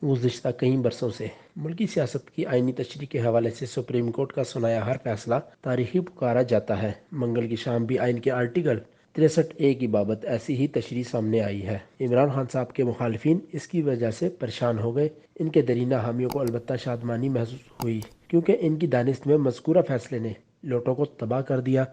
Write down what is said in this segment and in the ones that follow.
گزشتہ کئی برسوں سے ملکی سیاست کی آئینی تشریح کے حوالے سے سپریم کورٹ کا سنایا ہر فیصلہ تاریخی پکارا جاتا ہے۔ منگل کی شام بھی آئین کے آرٹیکل 63A کی بابت ایسی ہی تشریح سامنے آئی ہے۔ عمران خان صاحب کے مخالفین اس کی وجہ سے پریشان ہو گئے۔ ان کے درینہ حامیوں کو البتہ شادمانی محسوس ہوئی، کیونکہ ان کی دانست میں مذکورہ فیصلے نے لوٹوں کو تباہ کر دیا،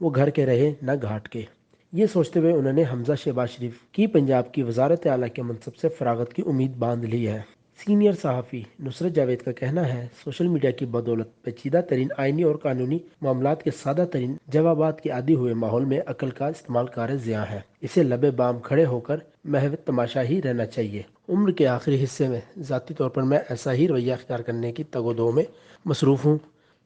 وہ گھر کے رہے نہ گھاٹ کے۔ یہ سوچتے ہوئے انہوں نے حمزہ شہباز شریف کی پنجاب کی وزارت اعلیٰ کے منصب سے فراغت کی امید باندھ لی ہے۔ سینئر صحافی نصرت جاوید کا کہنا ہے، سوشل میڈیا کی بدولت پیچیدہ ترین آئینی اور قانونی معاملات کے سادہ ترین جوابات کے عادی ہوئے ماحول میں عقل کا استعمال کار ضیاع ہے۔ اسے لبے بام کھڑے ہو کر محو تماشا ہی رہنا چاہیے۔ عمر کے آخری حصے میں ذاتی طور پر میں ایسا ہی رویہ اختیار کرنے کی تگ و دو میں مصروف ہوں۔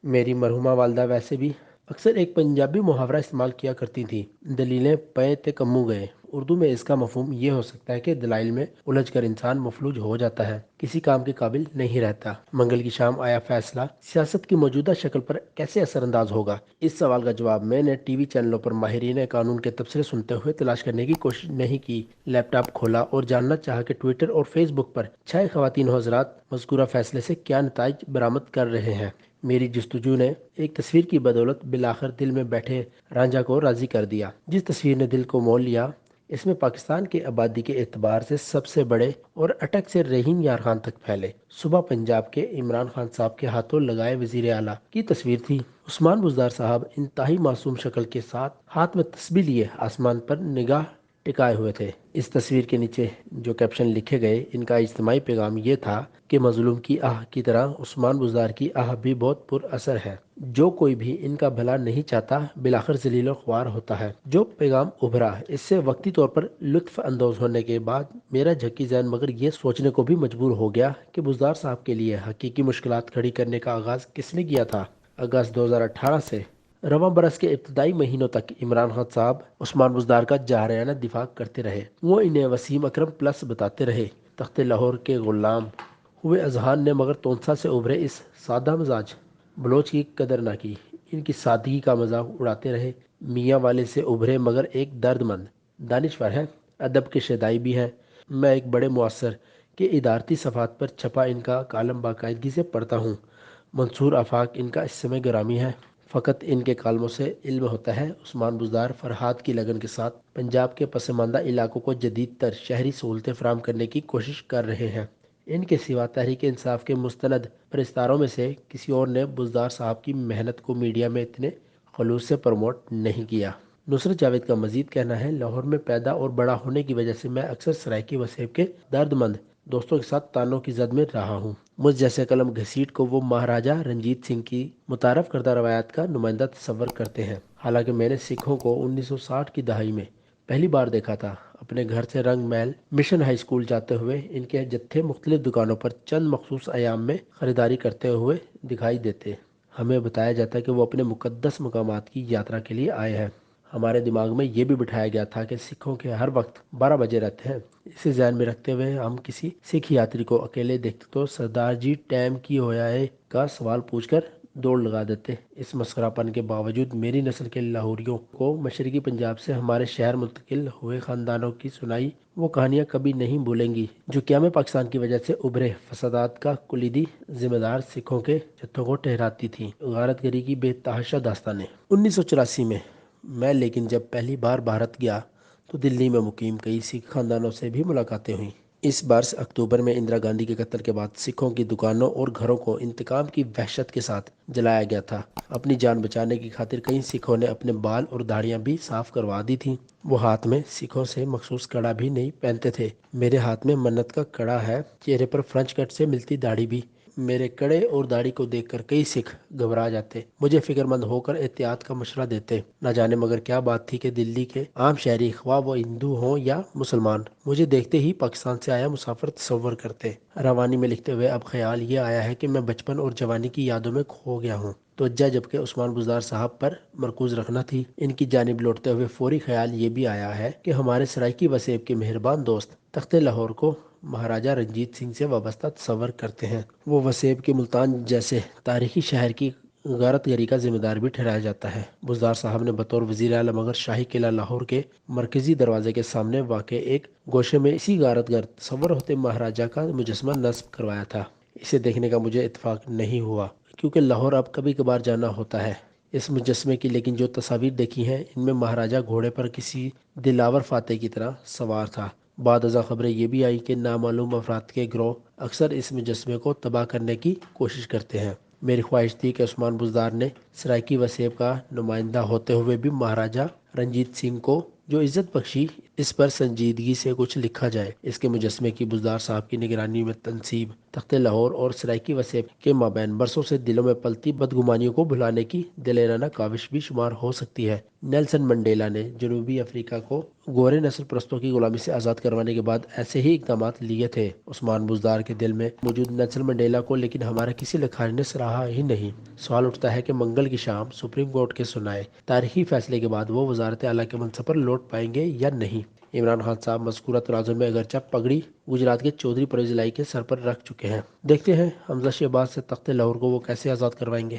میری مرحومہ والدہ ویسے بھی اکثر ایک پنجابی محاورہ استعمال کیا کرتی تھیں، دلیلیں پے تے کمو گئے۔ اردو میں اس کا مفہوم یہ ہو سکتا ہے کہ دلائل میں الجھ کر انسان مفلوج ہو جاتا ہے، کسی کام کے قابل نہیں رہتا۔ منگل کی شام آیا فیصلہ سیاست کی موجودہ شکل پر کیسے اثر انداز ہوگا؟ اس سوال کا جواب میں نے ٹی وی چینلوں پر ماہرین قانون کے تبصرے سنتے ہوئے تلاش کرنے کی کوشش نہیں کی۔ لیپ ٹاپ کھولا اور جاننا چاہا کہ ٹویٹر اور فیس بک پر 6 خواتین حضرات مذکورہ فیصلے سے کیا نتائج برآمد کر رہے ہیں۔ میری جستجو نے ایک تصویر کی بدولت بالآخر دل میں بیٹھے رانجھا کو راضی کر دیا۔ جس تصویر نے دل کو مول لیا، اس میں پاکستان کی آبادی کے اعتبار سے سب سے بڑے اور اٹک سے رحیم یار خان تک پھیلے صوبہ پنجاب کے عمران خان صاحب کے ہاتھوں لگائے وزیر اعلیٰ کی تصویر تھی۔ عثمان بزدار صاحب انتہائی معصوم شکل کے ساتھ ہاتھ میں تسبیح لیے آسمان پر نگاہ ٹکائے ہوئے تھے۔ اس تصویر کے نیچے جو کیپشن لکھے گئے، ان کا اجتماعی پیغام یہ تھا کہ مظلوم کی آہ کی طرح عثمان بزدار کی آہ بھی بہت پر اثر ہے۔ جو کوئی بھی ان کا بھلا نہیں چاہتا بالآخر ذلیل و خوار ہوتا ہے۔ جو پیغام ابھرا، اس سے وقتی طور پر لطف اندوز ہونے کے بعد میرا جھکی ذہن مگر یہ سوچنے کو بھی مجبور ہو گیا کہ بزدار صاحب کے لیے حقیقی مشکلات کھڑی کرنے کا آغاز کس نے کیا تھا۔ اگست 2018 سے رواں برس کے ابتدائی مہینوں تک عمران خان صاحب عثمان بزدار کا جارحانہ دفاع کرتے رہے۔ وہ انہیں وسیم اکرم پلس بتاتے رہے۔ تخت لاہور کے غلام ہوئے اذہان نے مگر تونسا سے ابھرے اس سادہ مزاج بلوچ کی قدر نہ کی، ان کی سادگی کا مذاق اڑاتے رہے۔ میاں والے سے ابھرے مگر ایک درد مند دانشور ہے، ادب کے شیدائی بھی ہیں۔ میں ایک بڑے مؤثر کے ادارتی صفحات پر چھپا ان کا کالم باقاعدگی سے پڑھتا ہوں۔ منصور آفاق ان کا اس سمے گرامی ہے۔ فقط ان کے کالموں سے علم ہوتا ہے عثمان بزدار فرحات کی لگن کے ساتھ پنجاب کے پسماندہ علاقوں کو جدید تر شہری سہولتیں فراہم کرنے کی کوشش کر رہے ہیں۔ ان کے سوا تحریک انصاف کے مستند پرستاروں میں سے کسی اور نے بزدار صاحب کی محنت کو میڈیا میں اتنے خلوص سے پروموٹ نہیں کیا۔ نصرت جاوید کا مزید کہنا ہے، لاہور میں پیدا اور بڑا ہونے کی وجہ سے میں اکثر سرائیکی وسیب کے درد مند دوستوں کے ساتھ تانوں کی زد میں رہا ہوں۔ مجھ جیسے قلم گھسیٹ کو وہ مہاراجہ رنجیت سنگھ کی متعارف کردہ روایات کا نمائندہ تصور کرتے ہیں۔ حالانکہ میں نے سکھوں کو 1960 کی دہائی میں پہلی بار دیکھا تھا، اپنے گھر سے رنگ محل مشن ہائی اسکول جاتے ہوئے ان کے جتھے مختلف دکانوں پر چند مخصوص ایام میں خریداری کرتے ہوئے دکھائی دیتے۔ ہمیں بتایا جاتا ہے کہ وہ اپنے مقدس مقامات کی یاترا کے لیے آئے ہیں۔ ہمارے دماغ میں یہ بھی بٹھایا گیا تھا کہ سکھوں کے ہر وقت 12 بجے رہتے ہیں۔ اسے ذہن میں رکھتے ہوئے ہم کسی سکھ یاتری کو اکیلے دیکھتے تو سردار جی ٹائم کی ہویا ہے کا سوال پوچھ کر دوڑ لگا دیتے۔ اس مسخرہ پن کے باوجود میری نسل کے لاہوریوں کو مشرقی پنجاب سے ہمارے شہر منتقل ہوئے خاندانوں کی سنائی وہ کہانیاں کبھی نہیں بھولیں گی، جو قیام پاکستان کی وجہ سے ابھرے فسادات کا کلیدی ذمہ دار سکھوں کے جتھوں کو ٹھہراتی تھیں۔ غارت گری کی بے تحاشا داستانیں۔ 1984 میں لیکن جب پہلی بار بھارت گیا تو دلی میں مقیم کئی سکھ خاندانوں سے بھی ملاقاتیں ہوئیں۔ اس برس اکتوبر میں اندرا گاندھی کے قتل کے بعد سکھوں کی دکانوں اور گھروں کو انتقام کی وحشت کے ساتھ جلایا گیا تھا۔ اپنی جان بچانے کی خاطر کئی سکھوں نے اپنے بال اور داڑھیاں بھی صاف کروا دی تھیں۔ وہ ہاتھ میں سکھوں سے مخصوص کڑا بھی نہیں پہنتے تھے۔ میرے ہاتھ میں منت کا کڑا ہے، چہرے پر فرنچ کٹ سے ملتی داڑھی بھی۔ میرے کڑے اور داڑھی کو دیکھ کر کئی سکھ گھبرا جاتے، مجھے فکر مند ہو کر احتیاط کا مشورہ دیتے۔ نہ جانے مگر کیا بات تھی کہ دلی کے عام شہری، خواہ وہ ہندو ہوں یا مسلمان، مجھے دیکھتے ہی پاکستان سے آیا مسافر تصور کرتے۔ روانی میں لکھتے ہوئے اب خیال یہ آیا ہے کہ میں بچپن اور جوانی کی یادوں میں کھو گیا ہوں۔ توجہ جبکہ عثمان بزدار صاحب پر مرکوز رکھنا تھی، ان کی جانب لوٹتے ہوئے فوری خیال یہ بھی آیا ہے کہ ہمارے سرائیکی وسیب کے مہربان دوست تخت لاہور کو مہاراجہ رنجیت سنگھ سے وابستہ تصور کرتے ہیں۔ وہ وسیب کے ملتان جیسے تاریخی شہر کی غارت گری کا ذمہ دار بھی ٹھہرایا جاتا ہے۔ بزدار صاحب نے بطور وزیر اعلیٰ مگر شاہی قلعہ لاہور کے مرکزی دروازے کے سامنے واقع ایک گوشے میں اسی غارت گر تصور ہوتے مہاراجہ کا مجسمہ نصب کروایا تھا۔ اسے دیکھنے کا مجھے اتفاق نہیں ہوا کیونکہ لاہور اب کبھی کبھار جانا ہوتا ہے۔ اس مجسمے کی لیکن جو تصاویر دیکھی ہیں ان میں مہاراجہ گھوڑے پر کسی دلاور فاتح کی طرح سوار تھا۔ بعد ازاں خبریں یہ بھی آئی کہ نامعلوم افراد کے گروہ اکثر اس مجسمے کو تباہ کرنے کی کوشش کرتے ہیں۔ میری خواہش تھی کہ عثمان بزدار نے سرائیکی وسیب کا نمائندہ ہوتے ہوئے بھی مہاراجہ رنجیت سنگھ کو جو عزت بخشی اس پر سنجیدگی سے کچھ لکھا جائے۔ اس کے مجسمے کی بزدار صاحب کی نگرانی میں تنصیب تخت لاہور اور سرائیکی وسیب کے مابین برسوں سے دلوں میں پلتی بدگمانیوں کو بھلانے کی دلیرانہ کاوش بھی شمار ہو سکتی ہے۔ نیلسن منڈیلا نے جنوبی افریقہ کو گورے نسل پرستوں کی غلامی سے آزاد کروانے کے بعد ایسے ہی اقدامات لیے تھے۔ عثمان بزدار کے دل میں موجود نیلسن منڈیلا کو لیکن ہمارے کسی لکھاری نے سراہا ہی نہیں۔ سوال اٹھتا ہے کہ منگل کی شام سپریم کورٹ کے سنائے تاریخی فیصلے کے بعد وہ وزارت اعلیٰ کے منصب پر لوٹ پائیں گے یا نہیں۔ عمران خان صاحب مذکورہ تناظر میں اگرچہ پگڑی گجرات کے چودھری پرویز الہی کے سر پر رکھ چکے ہیں، دیکھتے ہیں حمزہ شہباز سے تخت لاہور کو وہ کیسے آزاد کروائیں گے۔